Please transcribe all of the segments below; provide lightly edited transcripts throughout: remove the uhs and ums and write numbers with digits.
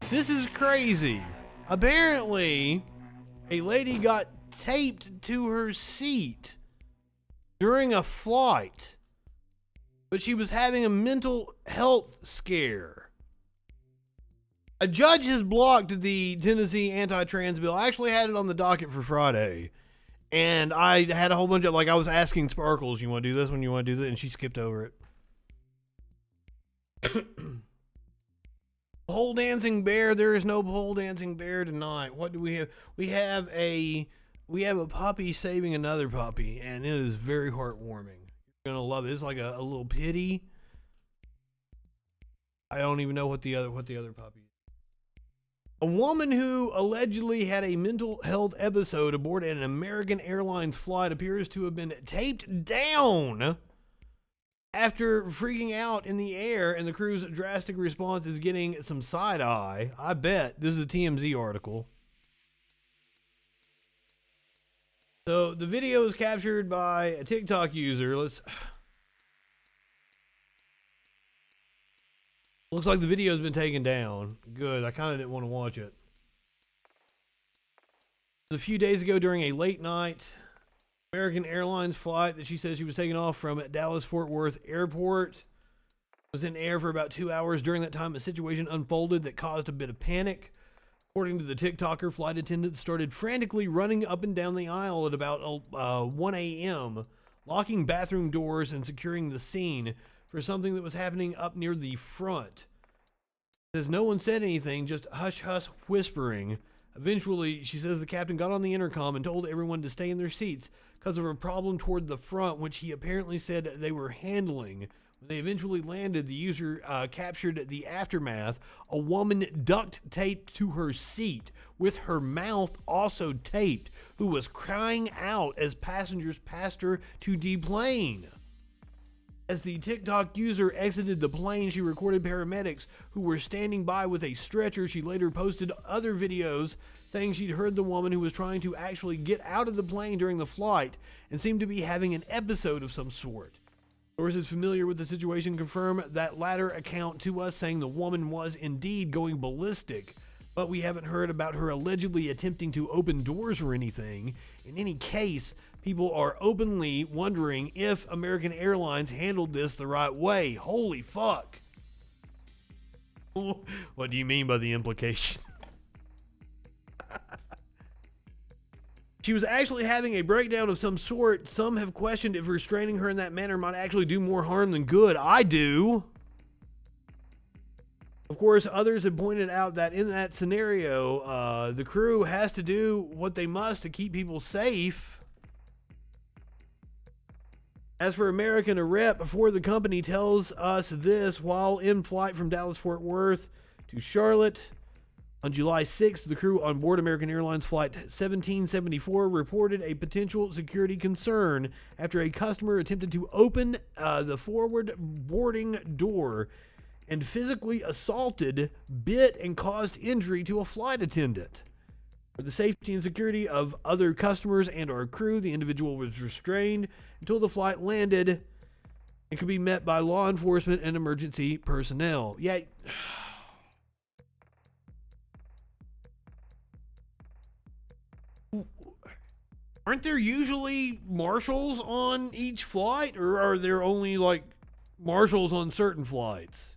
This is crazy. Apparently, a lady got taped to her seat during a flight, but she was having a mental health scare. A judge has blocked the Tennessee anti-trans bill. I actually had it on the docket for Friday, and I had a whole bunch of, I was asking Sparkles, you want to do this one, you want to do that, and she skipped over it. Pole dancing bear. There is no pole dancing bear tonight. What do we have? We have a puppy saving another puppy, and it is very heartwarming. You're gonna love it. It's like a little pity. I don't even know what the other puppy is. A woman who allegedly had a mental health episode aboard an American Airlines flight appears to have been taped down after freaking out in the air, and the crew's drastic response is getting some side eye. I bet. This is a TMZ article. So the video is captured by a TikTok user. Looks like the video's been taken down. Good. I kind of didn't want to watch it. A few days ago during a late night American Airlines flight that she says she was taking off from Dallas-Fort Worth Airport. Was in air for about 2 hours. During that time, a situation unfolded that caused a bit of panic. According to the TikToker, flight attendants started frantically running up and down the aisle at about 1 a.m., locking bathroom doors and securing the scene for something that was happening up near the front. Says no one said anything, just hush-hush whispering. Eventually, she says the captain got on the intercom and told everyone to stay in their seats because of a problem toward the front, which he apparently said they were handling. When they eventually landed, the user captured the aftermath. A woman duct taped to her seat, with her mouth also taped, who was crying out as passengers passed her to deplane. As the TikTok user exited the plane, she recorded paramedics who were standing by with a stretcher. She later posted other videos saying she'd heard the woman who was trying to actually get out of the plane during the flight and seemed to be having an episode of some sort. Sources familiar with the situation confirm that latter account to us, saying the woman was indeed going ballistic, but we haven't heard about her allegedly attempting to open doors or anything. In any case, people are openly wondering if American Airlines handled this the right way. Holy fuck. What do you mean by the implication? She was actually having a breakdown of some sort. Some have questioned if restraining her in that manner might actually do more harm than good. I do. Of course, others have pointed out that in that scenario, the crew has to do what they must to keep people safe. As for American, a rep for the company tells us this: while in flight from Dallas-Fort Worth to Charlotte on July 6th, the crew on board American Airlines Flight 1774 reported a potential security concern after a customer attempted to open the forward boarding door and physically assaulted, bit, and caused injury to a flight attendant. For the safety and security of other customers and our crew, the individual was restrained until the flight landed and could be met by law enforcement and emergency personnel. Yeah. Aren't there usually marshals on each flight, or are there only like marshals on certain flights?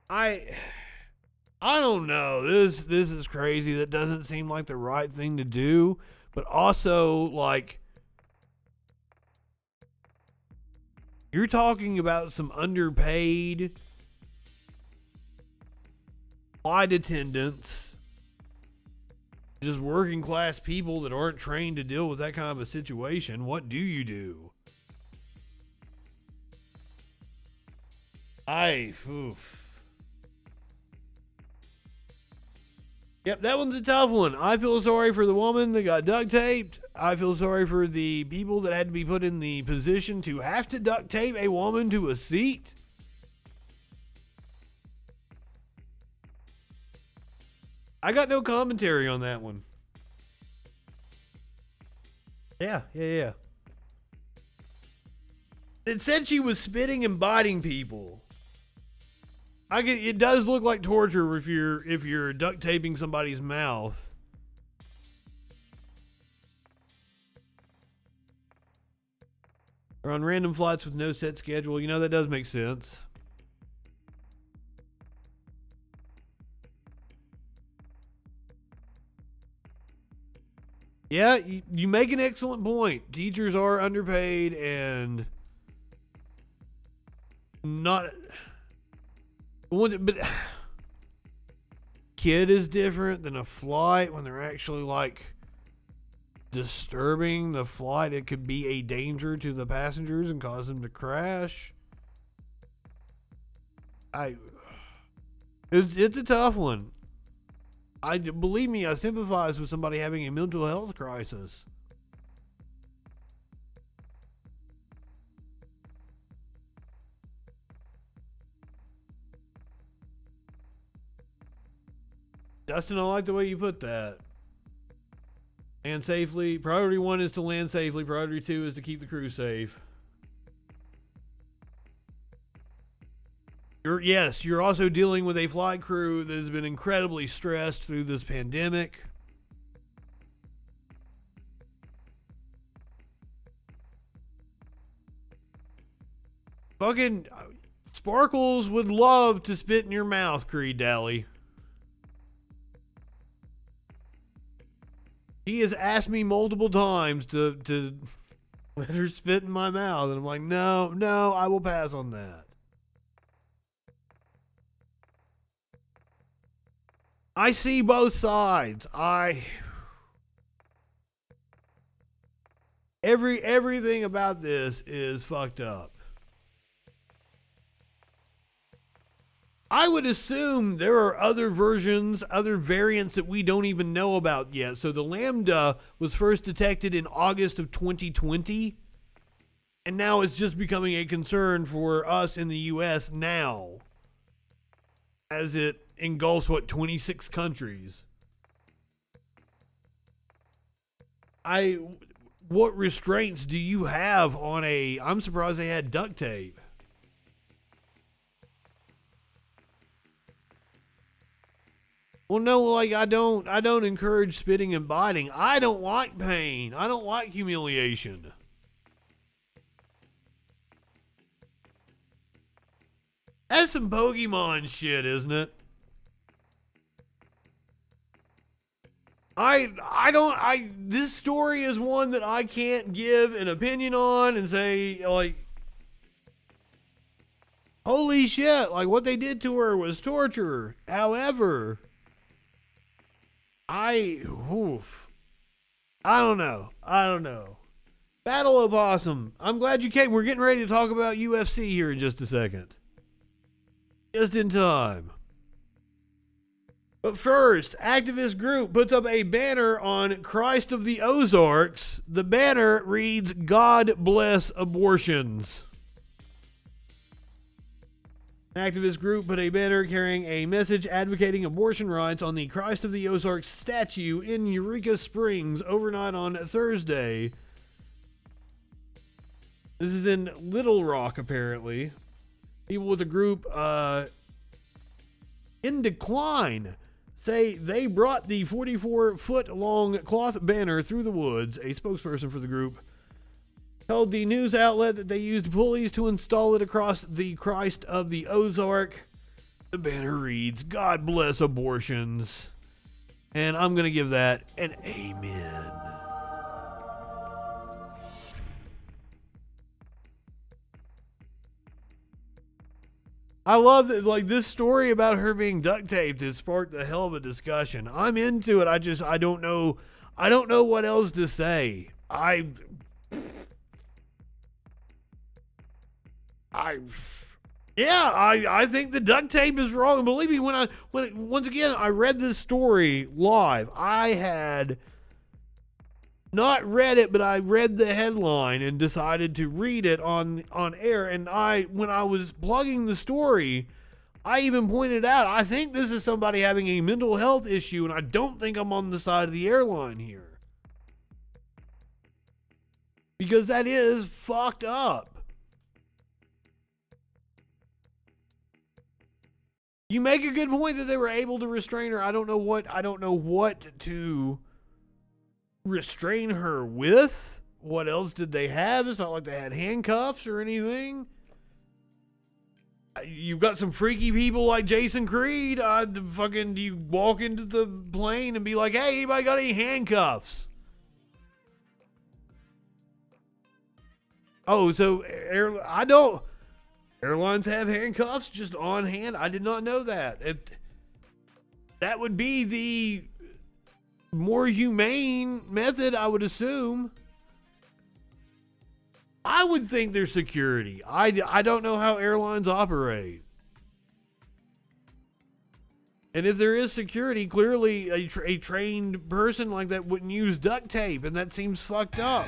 I don't know. This is crazy. That doesn't seem like the right thing to do, but also like you're talking about some underpaid flight attendants, just working class people that aren't trained to deal with that kind of a situation. What do you do? Yep, that one's a tough one. I feel sorry for the woman that got duct taped. I feel sorry for the people that had to be put in the position to have to duct tape a woman to a seat. I got no commentary on that one. Yeah. It said she was spitting and biting people. It does look like torture if you're duct taping somebody's mouth. Or on random flights with no set schedule. You know, that does make sense. Yeah, you make an excellent point. Teachers are underpaid and not... But kid is different than a flight when they're actually like disturbing the flight. It could be a danger to the passengers and cause them to crash. It's a tough one. Believe me, I sympathize with somebody having a mental health crisis. Dustin, I like the way you put that. Land safely. Priority 1 is to land safely. Priority 2 is to keep the crew safe. You're also dealing with a flight crew that has been incredibly stressed through this pandemic. Fucking Sparkles would love to spit in your mouth, Creed Dally. He has asked me multiple times to let her spit in my mouth, and I'm like, no, I will pass on that. I see both sides. Everything about this is fucked up. I would assume there are other versions, other variants that we don't even know about yet. So the Lambda was first detected in August of 2020, and now it's just becoming a concern for us in the US now, as it engulfs, 26 countries. What restraints do you have on I'm surprised they had duct tape. Well, no, like I don't encourage spitting and biting. I don't like pain. I don't like humiliation. That's some Pokemon shit, isn't it? This story is one that I can't give an opinion on and say, like, holy shit, like what they did to her was torture. However, I don't know. Battle Opossum, I'm glad you came. We're getting ready to talk about UFC here in just a second. Just in time. But first, activist group puts up a banner on Christ of the Ozarks. The banner reads, "God bless abortions." An activist group put a banner carrying a message advocating abortion rights on the Christ of the Ozarks statue in Eureka Springs overnight on Thursday. This is in Little Rock, apparently. People with the group In Decline say they brought the 44-foot-long cloth banner through the woods. A spokesperson for the group told the news outlet that they used pulleys to install it across the Christ of the Ozark. The banner reads, "God bless abortions." And I'm going to give that an amen. I love that, like, this story about her being duct taped has sparked a hell of a discussion. I'm into it. I don't know what else to say. I think the duct tape is wrong. And believe me, when once again I read this story live, I had not read it, but I read the headline and decided to read it on air. And when I was plugging the story, I even pointed out, I think this is somebody having a mental health issue, and I don't think I'm on the side of the airline here. Because that is fucked up. You make a good point that they were able to restrain her. I don't know what to restrain her with. What else did they have? It's not like they had handcuffs or anything. You've got some freaky people like Jason Creed. Do you walk into the plane and be like, hey, anybody got any handcuffs? Oh, so airlines have handcuffs just on hand? I did not know that. That would be the more humane method, I would assume. I would think there's security. I don't know how airlines operate. And if there is security, clearly a trained person like that wouldn't use duct tape, and that seems fucked up.